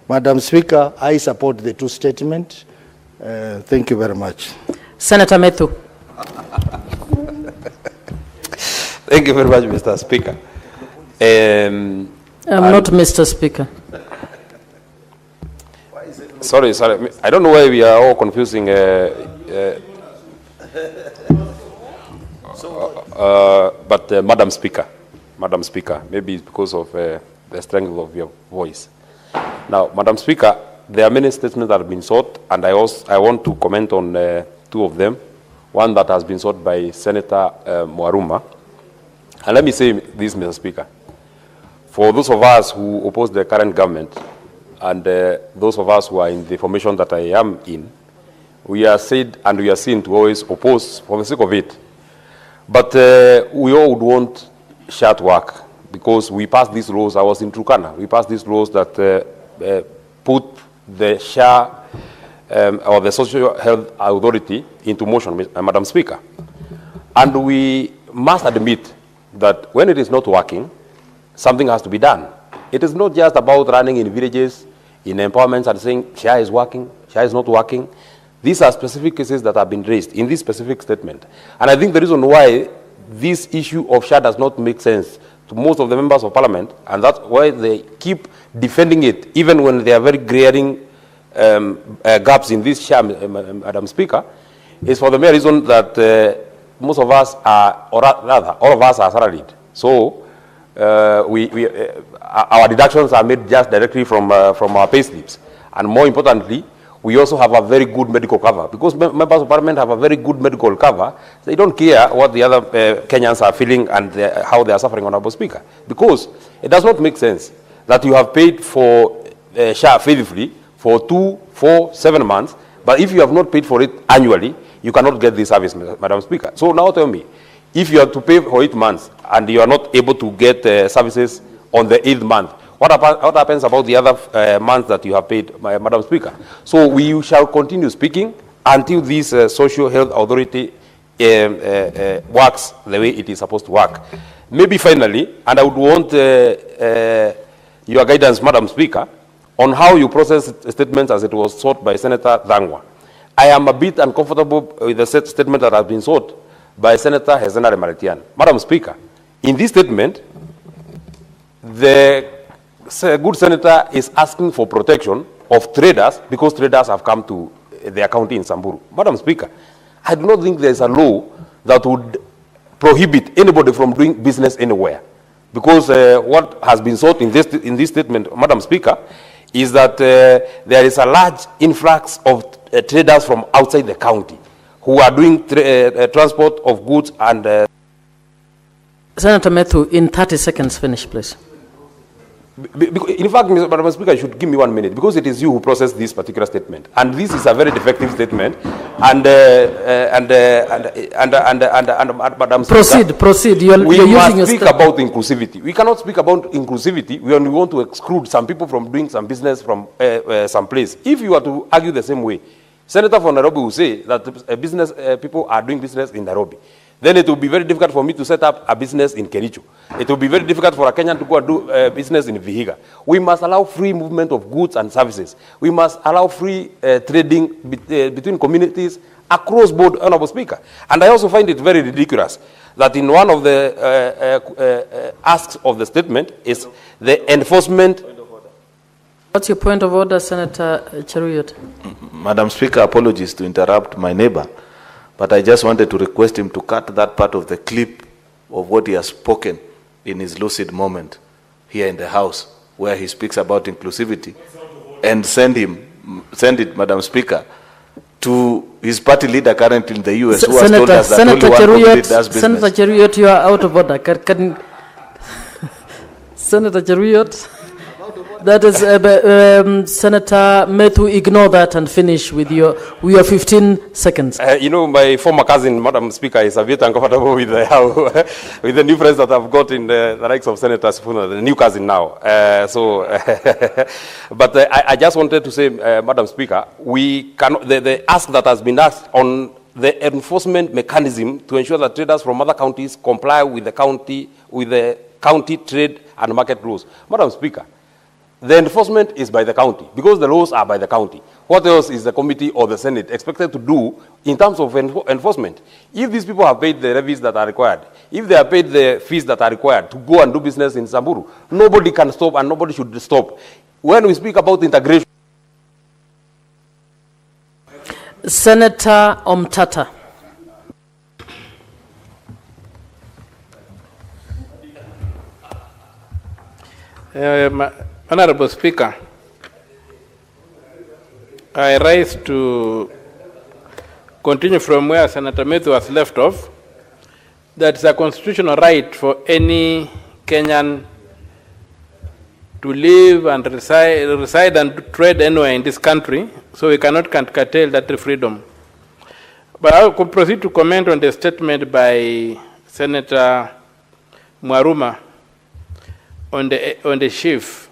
Madam Speaker, I support the two statements. Thank you very much. Senator Methu. Thank you very much, Mr. Speaker. I'm not Mr. Speaker. Sorry. I don't know why we are all confusing. But Madam Speaker, maybe it's because of the strength of your voice. Now, Madam Speaker, there are many statements that have been sought, and I want to comment on two of them. One that has been sought by Senator Mwaruma. And let me say this, Mr. Speaker. For those of us who oppose the current government, and those of us who are in the formation that I am in, we are said and we are seen to always oppose for the sake of it. But we all would want SHA to work, because we passed these laws. I was in Turkana. We passed these laws that put the SHA or the Social Health Authority into motion, Madam Speaker. And we must admit that when it is not working, something has to be done. It is not just about running in villages, in empowerments and saying SHA is working, SHA is not working. These are specific cases that have been raised in this specific statement. And I think the reason why this issue of SHA does not make sense to most of the members of parliament, and that's why they keep defending it, even when there are very glaring gaps in this SHA, Madam Speaker, is for the mere reason that most of us are, or rather, all of us are salaried. So our deductions are made just directly from our pay slips. And more importantly, we also have a very good medical cover, because members of parliament have a very good medical cover. They don't care what the other Kenyans are feeling and how they are suffering, Honorable Speaker, because it does not make sense that you have paid for SHA faithfully for 2, 4, 7 months, but if you have not paid for it annually, you cannot get this service, Madam Speaker. So now tell me, if you have to pay for 8 months and you are not able to get services on the 8th month, what happens about the other months that you have paid, Madam Speaker? So we shall continue speaking until this Social Health Authority works the way it is supposed to work. Maybe finally, and I would want your guidance, Madam Speaker, on how you process statements as it was sought by Senator Dhangwa. I am a bit uncomfortable with the statement that has been sought by Senator Hezena Maretian. Madam Speaker, in this statement, the good senator is asking for protection of traders because traders have come to their county in Samburu. Madam Speaker, I do not think there is a law that would prohibit anybody from doing business anywhere, because what has been sought in this statement, Madam Speaker, is that there is a large influx of traders from outside the county who are doing transport of goods and... Senator Methu, in 30 seconds, finish, please. In fact, Madam Speaker, you should give me 1 minute, because it is you who processed this particular statement, and this is a very defective statement. And Madam Speaker, proceed. We must speak about inclusivity. We cannot speak about inclusivity when we want to exclude some people from doing some business from some place. If you are to argue the same way, Senator from Nairobi will say that business people are doing business in Nairobi. Then it will be very difficult for me to set up a business in Kericho. It will be very difficult for a Kenyan to go and do business in Vihiga. We must allow free movement of goods and services. We must allow free trading between communities across board, Honorable Speaker. And I also find it very ridiculous that in one of the asks of the statement is the enforcement. What's your point of order, Senator Cheruiyot? Madam Speaker, apologies to interrupt my neighbor, but I just wanted to request him to cut that part of the clip of what he has spoken in his lucid moment here in the House, where he speaks about inclusivity, and send it, Madam Speaker, to his party leader currently in the US, who has told us that only one community does business. Senator Cheruiyot, you are out of order. Senator Cheruiyot, that is, Senator Methu, ignore that and finish with your 15 seconds. You know, my former cousin, Madam Speaker, is a bit uncomfortable with with the new friends that I've got in the likes of Senator Sifuna, the new cousin now. But I just wanted to say, Madam Speaker, we cannot, the ask that has been asked on the enforcement mechanism to ensure that traders from other counties comply with the county trade and market rules. Madam Speaker, The enforcement is by the county, because the laws are by the county. What else is the committee or the Senate expected to do in terms of enforcement? If these people have paid the levies that are required, if they have paid the fees that are required to go and do business in Samburu, nobody can stop and nobody should stop. When we speak about integration... Senator Omtata. Honorable Speaker, I rise to continue from where Senator Methu has left off. That's a constitutional right for any Kenyan to live and reside and trade anywhere in this country, so we cannot curtail that freedom. But I will proceed to comment on the statement by Senator Mwaruma on the chief.